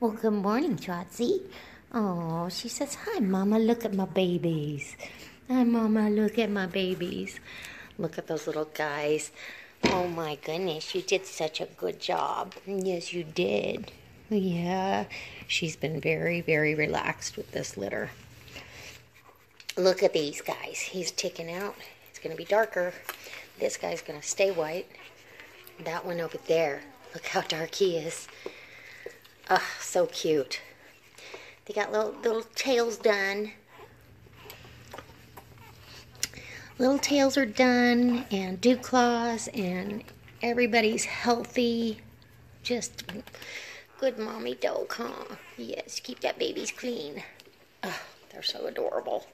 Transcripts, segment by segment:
Well, good morning, Trotzy. Oh, she says, hi, Mama, look at my babies. Hi, Mama, look at my babies. Look at those little guys. Oh, my goodness, you did such a good job. Yes, you did. Yeah, she's been very, very relaxed with this litter. Look at these guys. He's ticking out. It's going to be darker. This guy's going to stay white. That one over there, look how dark he is. Oh, so cute. They got little tails done. Little tails are done, and dew claws, and everybody's healthy. Just good mommy dog, huh? Yes, keep that babies clean. Oh, they're so adorable.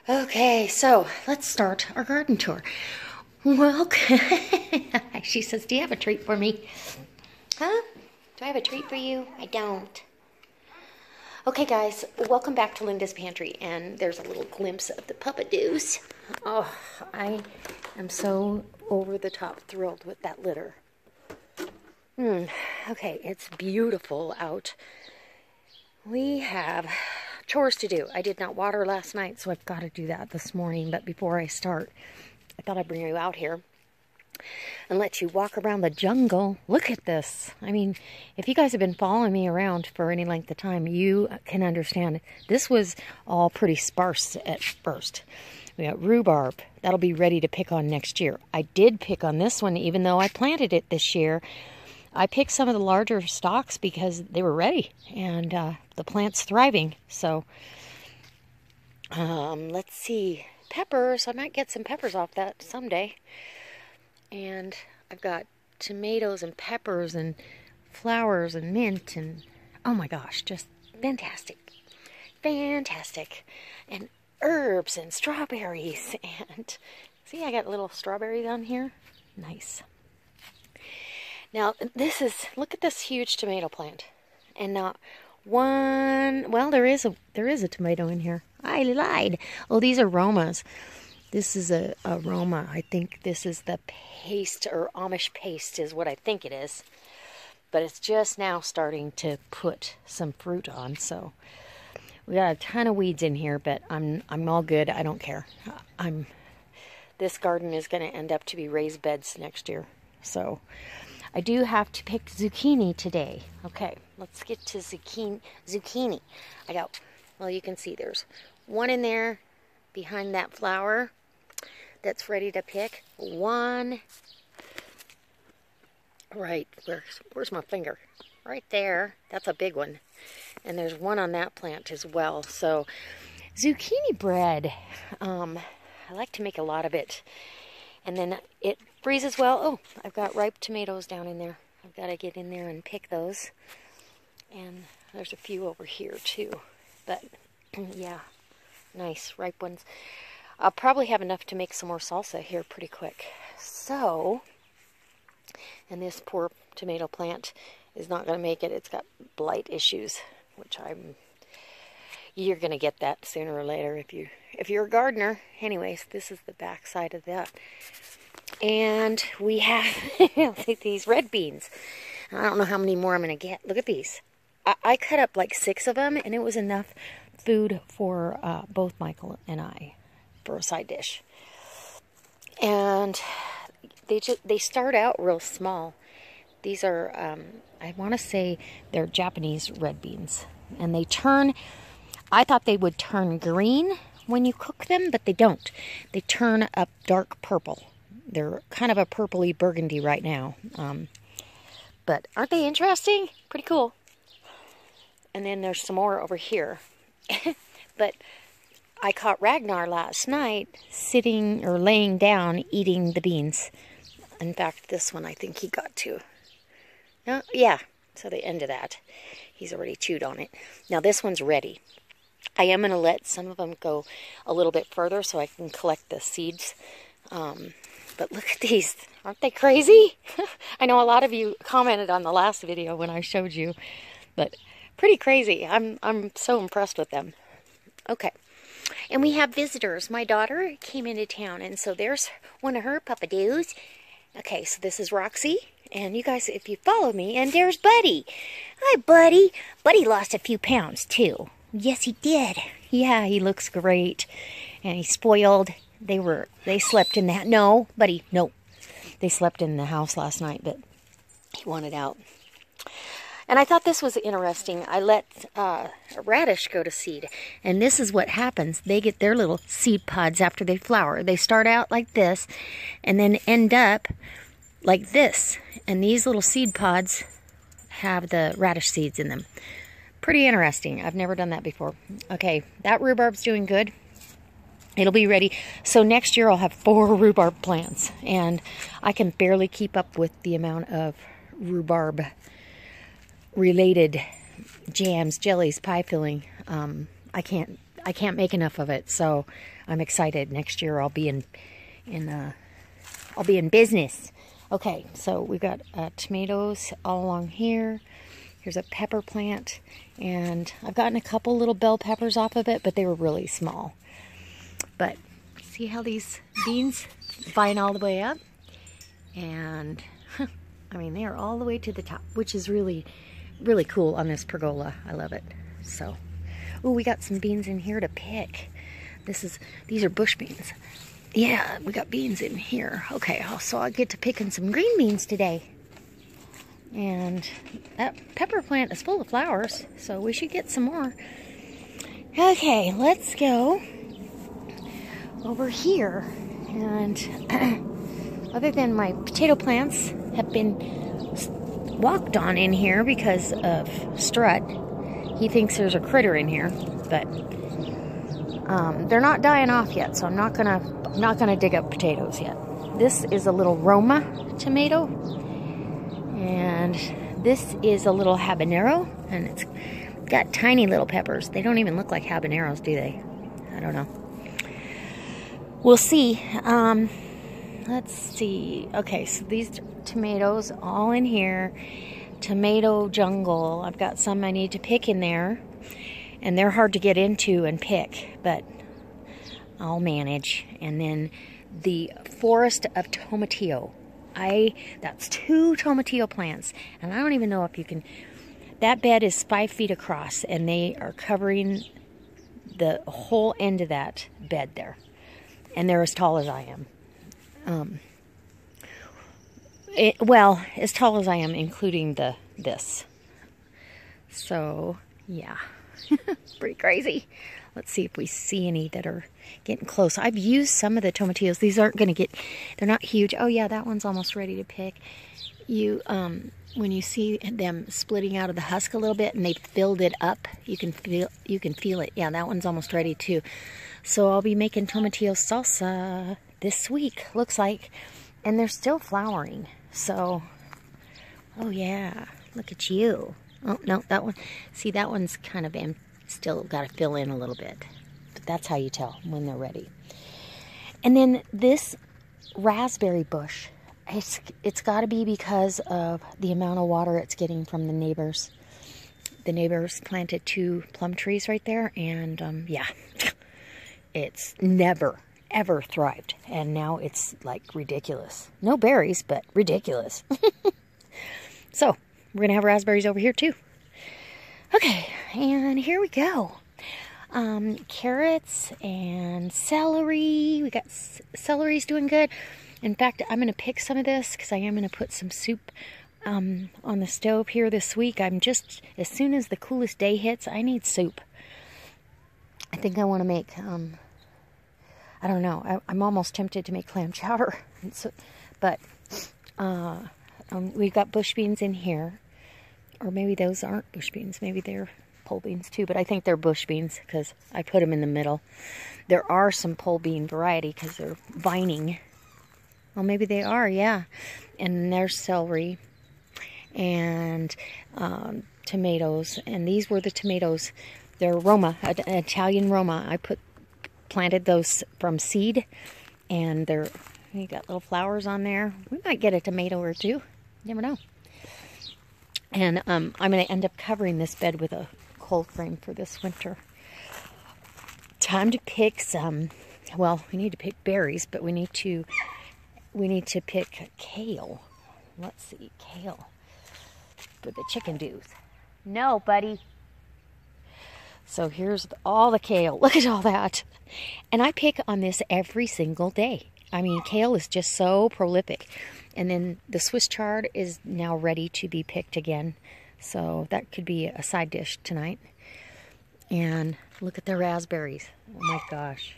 Okay, so let's start our garden tour. Well, she says, do you have a treat for me? Huh? Do I have a treat for you? I don't. Okay, guys, welcome back to Linda's Pantry, and there's a little glimpse of the puppadoos. Oh, I am so over the top thrilled with that litter. Okay, it's beautiful out. We have chores to do. I did not water last night, so I've got to do that this morning, but before I start, I thought I'd bring you out here and let you walk around the jungle. Look at this. I mean, if you guys have been following me around for any length of time, you can understand. This was all pretty sparse at first. We got rhubarb. That'll be ready to pick on next year. I did pick on this one, even though I planted it this year. I picked some of the larger stalks because they were ready, and the plant's thriving. So, let's see. Peppers. I might get some peppers off that someday. And I've got tomatoes and peppers and flowers and mint and, oh my gosh, just fantastic. Fantastic. And herbs and strawberries. And see, I got little strawberries on here. Nice. Now, look at this huge tomato plant. And not one, well, there is a tomato in here. I lied. Oh, these are Romas. This is a Roma. I think this is the paste, or Amish paste is what I think it is. But it's just now starting to put some fruit on. So we got a ton of weeds in here, but I'm all good. I don't care. This garden is going to end up to be raised beds next year. So I do have to pick zucchini today. Okay, let's get to zucchini. I got, well, you can see there's one in there behind that flower that's ready to pick. One right, where's my finger? Right there. That's a big one. And there's one on that plant as well. So zucchini bread, I like to make a lot of it. And then it freezes well. Oh, I've got ripe tomatoes down in there. I've got to get in there and pick those. And there's a few over here too. But yeah, nice ripe ones. I'll probably have enough to make some more salsa here pretty quick. So, and this poor tomato plant is not going to make it. It's got blight issues, which you're going to get that sooner or later if you're a gardener. Anyways, this is the back side of that. And we have these red beans. I don't know how many more I'm going to get. Look at these. I cut up like 6 of them, and it was enough food for both Michael and I for a side dish. And they start out real small. These are, I want to say they're Japanese red beans. And they turn, I thought they would turn green when you cook them, but they don't. They turn up dark purple. They're kind of a purpley burgundy right now. But aren't they interesting? Pretty cool. And then there's some more over here. But I caught Ragnar last night sitting or laying down eating the beans. In fact, this one I think he got to. Yeah, so the end of that. He's already chewed on it. Now this one's ready. I am going to let some of them go a little bit further so I can collect the seeds. But look at these. Aren't they crazy? I know a lot of you commented on the last video when I showed you. But pretty crazy. I'm so impressed with them. Okay. And we have visitors. My daughter came into town, and so there's one of her puppadoos. Okay, so this is Roxy, And you guys, if you follow me, and there's Buddy. Hi, Buddy. Buddy lost a few pounds, too. Yes, he did. Yeah, he looks great. And he's spoiled. They slept in that. No, Buddy, no. They slept in the house last night, but he wanted out. And I thought this was interesting. I let a radish go to seed. And this is what happens. They get their little seed pods after they flower. They start out like this and then end up like this. And these little seed pods have the radish seeds in them. Pretty interesting. I've never done that before. Okay, that rhubarb's doing good. It'll be ready. So next year I'll have 4 rhubarb plants. And I can barely keep up with the amount of rhubarb related jams, jellies, pie filling. I can't make enough of it, so I'm excited. Next year I'll be in business. Okay, so we've got tomatoes all along here. Here's a pepper plant, and I've gotten a couple little bell peppers off of it, but they were really small. But see how these beans vine all the way up, and I mean they are all the way to the top, which is really cool on this pergola. I love it. So, oh, we got some beans in here to pick. These are bush beans. Yeah, we got beans in here. Okay, so I get to picking some green beans today. And that pepper plant is full of flowers, so we should get some more. Okay, let's go over here. And other than my potato plants have been walked on in here because of Strut. He thinks there's a critter in here, but they're not dying off yet, so I'm not gonna dig up potatoes yet. This is a little Roma tomato, and this is a little habanero, and it's got tiny little peppers. They don't even look like habaneros, do they? I don't know. We'll see. Let's see. Okay, so these tomatoes all in here. Tomato jungle. I've got some I need to pick in there. And they're hard to get into and pick, but I'll manage. And then the forest of tomatillo. That's 2 tomatillo plants. And I don't even know if you can... That bed is 5 feet across, and they are covering the whole end of that bed there. And they're as tall as I am. Well, as tall as I am, including this. So, yeah. Pretty crazy. Let's see if we see any that are getting close. I've used some of the tomatillos. These aren't going to get, they're not huge. Oh yeah, that one's almost ready to pick. When you see them splitting out of the husk a little bit and they filled it up, you can feel it. Yeah, that one's almost ready too. So I'll be making tomatillo salsa this week, looks like. And they're still flowering. So, oh yeah, look at you. Oh, no, that one, see, that one's kind of still got to fill in a little bit. But that's how you tell when they're ready. And then this raspberry bush, it's got to be because of the amount of water it's getting from the neighbors. The neighbors planted 2 plum trees right there, and yeah, it's never, ever thrived. And now it's like ridiculous. No berries, but ridiculous. So, we're going to have raspberries over here too. Okay, and here we go. Carrots and celery. We got celery's doing good. In fact, I'm going to pick some of this because I am going to put some soup on the stove here this week. As soon as the coolest day hits, I need soup. I think I want to make, I don't know, I'm almost tempted to make clam chowder. But we've got bush beans in here. Or maybe those aren't bush beans. Maybe they're pole beans too. But I think they're bush beans because I put them in the middle. There are some pole bean variety because they're vining. Well, maybe they are, yeah. And there's celery and tomatoes. And these were the tomatoes. They're Roma, an Italian Roma. I planted those from seed. And you got little flowers on there. We might get a tomato or two. You never know. And I'm going to end up covering this bed with a cold frame for this winter. Time to pick some, well, we need to pick berries, but we need to pick kale. let's see, kale for the chicken doos. No, buddy. So here's all the kale. Look at all that. And I pick on this every single day. I mean, kale is just so prolific. And then the Swiss chard is now ready to be picked again. So that could be a side dish tonight. And look at the raspberries. Oh my gosh.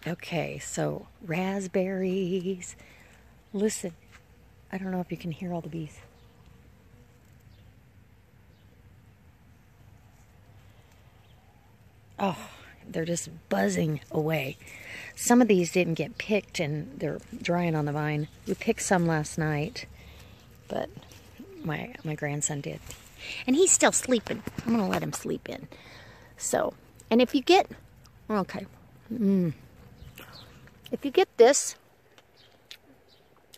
Okay, so raspberries. Listen, I don't know if you can hear all the bees. Oh, they're just buzzing away. Some of these didn't get picked and they're drying on the vine. We picked some last night, but my grandson did. And he's still sleeping. I'm going to let him sleep in. So, and if you get, okay. If you get this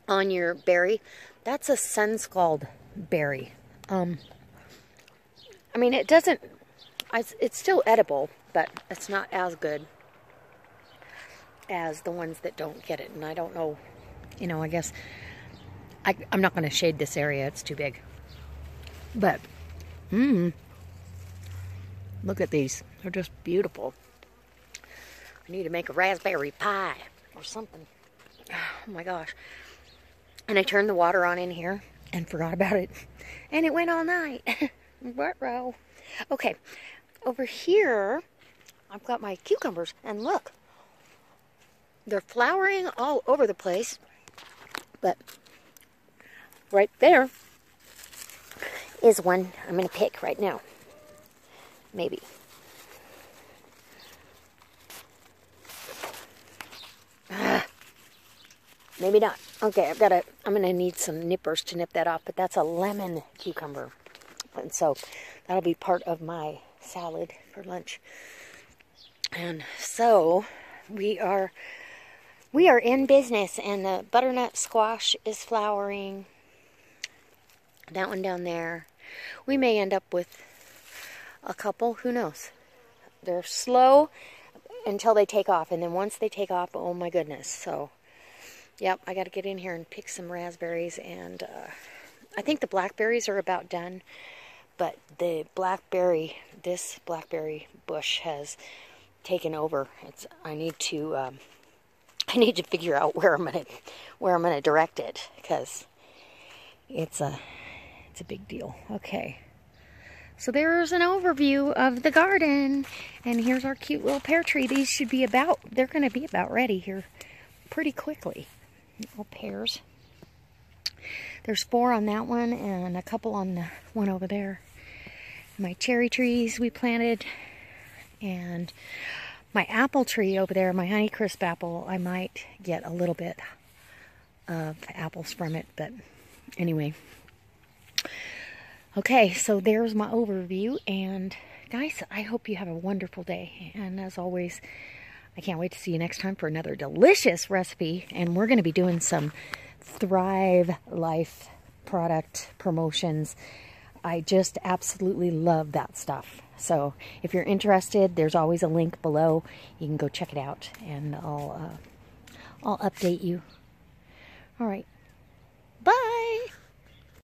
on your berry, that's a sun scald berry. I mean, it doesn't, it's still edible, but it's not as good as the ones that don't get it. And I don't know, you know, I guess I'm not going to shade this area. It's too big. But, look at these. They're just beautiful. I need to make a raspberry pie or something. Oh my gosh. And I turned the water on in here and forgot about it. And it went all night. Ruh-roh. Okay. Over here, I've got my cucumbers. And look. They're flowering all over the place. But right there is one I'm going to pick right now. Maybe. Maybe not. Okay, I'm going to need some nippers to nip that off, but that's a lemon cucumber. And so that'll be part of my salad for lunch. And so we are in business, and the butternut squash is flowering. That one down there. We may end up with a couple, who knows. They're slow until they take off, and then once they take off, oh my goodness. So yep, I got to get in here and pick some raspberries, and I think the blackberries are about done, but the this blackberry bush has taken over. I need to figure out where I'm gonna direct it, because it's a big deal. Okay, so there's an overview of the garden, and here's our cute little pear tree. These should be they're going to be about ready here pretty quickly. Little pears. There's 4 on that one and a couple on the one over there. My cherry trees we planted, and my apple tree over there, my Honeycrisp apple, I might get a little bit of apples from it, but anyway. Okay, so there's my overview, and guys, I hope you have a wonderful day, and as always, I can't wait to see you next time for another delicious recipe. And we're going to be doing some Thrive Life product promotions. I just absolutely love that stuff. So if you're interested, there's always a link below. You can go check it out, and I'll update you. All right. Bye.